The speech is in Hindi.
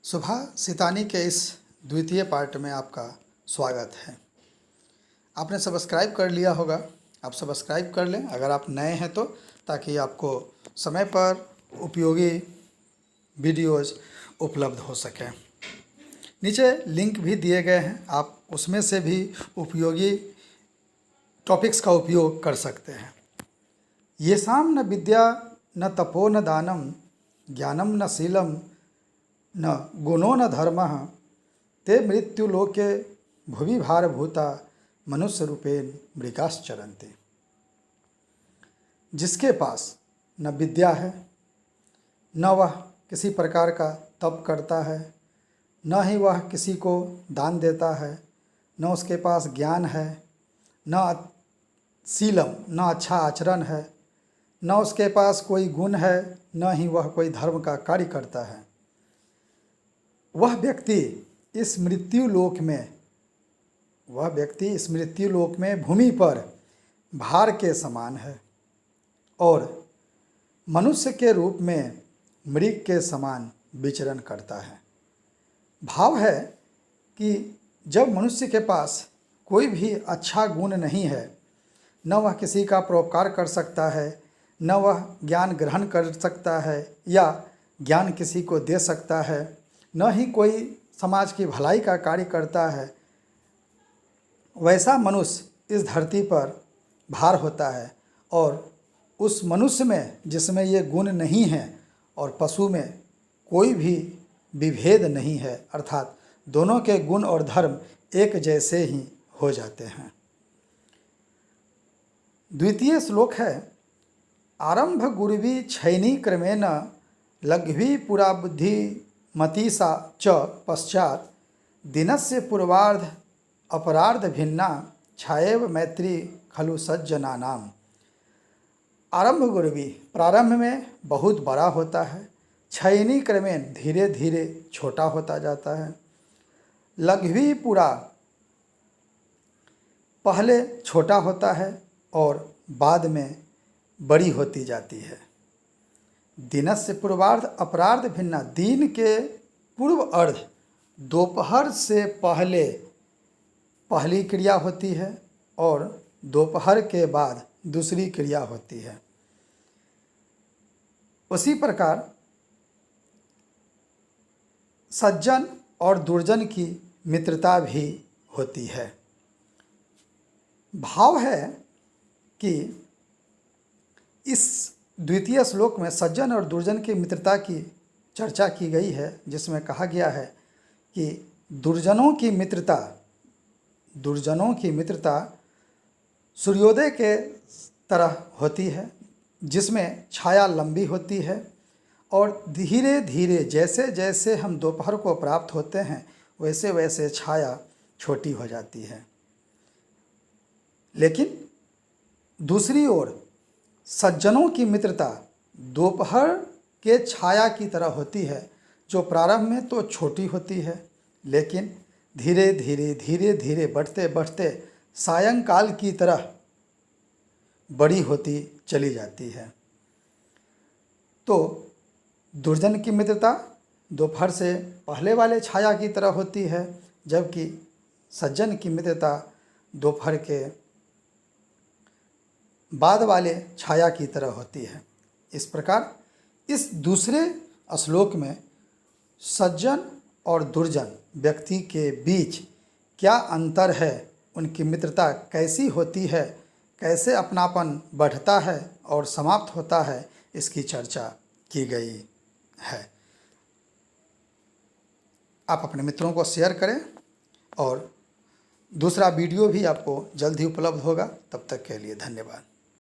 सुभा सितानी के इस द्वितीय पार्ट में आपका स्वागत है। आपने सब्सक्राइब कर लिया होगा, आप सब्सक्राइब कर लें अगर आप नए हैं तो, ताकि आपको समय पर उपयोगी वीडियोज़ उपलब्ध हो सकें। नीचे लिंक भी दिए गए हैं, आप उसमें से भी उपयोगी टॉपिक्स का उपयोग कर सकते हैं। येषां न विद्या न तपो न दानम ज्ञानम न शीलम न गुणो न धर्मः ते मृत्युलोके भुवि भारभूता मनुष्य रूपेण मृगाश्चरन्ति। जिसके पास न विद्या है, न वह किसी प्रकार का तप करता है, न ही वह किसी को दान देता है, न उसके पास ज्ञान है, न शीलम न अच्छा आचरण है, न उसके पास कोई गुण है, न ही वह कोई धर्म का कार्य करता है, वह व्यक्ति इस मृत्यु लोक में भूमि पर भार के समान है और मनुष्य के रूप में मृग के समान विचरण करता है। भाव है कि जब मनुष्य के पास कोई भी अच्छा गुण नहीं है, न वह किसी का परोपकार कर सकता है, न वह ज्ञान ग्रहण कर सकता है या ज्ञान किसी को दे सकता है, न ही कोई समाज की भलाई का कार्य करता है, वैसा मनुष्य इस धरती पर भार होता है। और उस मनुष्य में जिसमें ये गुण नहीं है और पशु में कोई भी विभेद नहीं है, अर्थात दोनों के गुण और धर्म एक जैसे ही हो जाते हैं। द्वितीय श्लोक है, आरंभ गुरुवी छैनी क्रमेण लघ्वी पुरा बुद्धि मतीसा च पश्चात दिनस्य पूर्वार्ध अपरार्ध भिन्ना छाएव मैत्री खलु सज्जनानाम। आरंभ गुरुवी प्रारंभ में बहुत बड़ा होता है, छैनी क्रमेण धीरे धीरे छोटा होता जाता है, लघ्वी पुरा पहले छोटा होता है और बाद में बड़ी होती जाती है। दिनस्य पूर्वार्ध अपरार्ध भिन्ना, दिन के पूर्व अर्ध दोपहर से पहले पहली क्रिया होती है और दोपहर के बाद दूसरी क्रिया होती है। उसी प्रकार सज्जन और दुर्जन की मित्रता भी होती है। भाव है कि इस द्वितीय श्लोक में सज्जन और दुर्जन की मित्रता की चर्चा की गई है, जिसमें कहा गया है कि दुर्जनों की मित्रता सूर्योदय के तरह होती है, जिसमें छाया लंबी होती है और धीरे धीरे जैसे जैसे हम दोपहर को प्राप्त होते हैं वैसे वैसे छाया छोटी हो जाती है। लेकिन दूसरी ओर सज्जनों की मित्रता दोपहर के छाया की तरह होती है, जो प्रारंभ में तो छोटी होती है लेकिन धीरे धीरे बढ़ते बढ़ते सायंकाल की तरह बड़ी होती चली जाती है। तो दुर्जन की मित्रता दोपहर से पहले वाले छाया की तरह होती है, जबकि सज्जन की मित्रता दोपहर के बाद वाले छाया की तरह होती है। इस प्रकार इस दूसरे श्लोक में सज्जन और दुर्जन व्यक्ति के बीच क्या अंतर है, उनकी मित्रता कैसी होती है, कैसे अपनापन बढ़ता है और समाप्त होता है, इसकी चर्चा की गई है। आप अपने मित्रों को शेयर करें और दूसरा वीडियो भी आपको जल्द ही उपलब्ध होगा। तब तक के लिए धन्यवाद।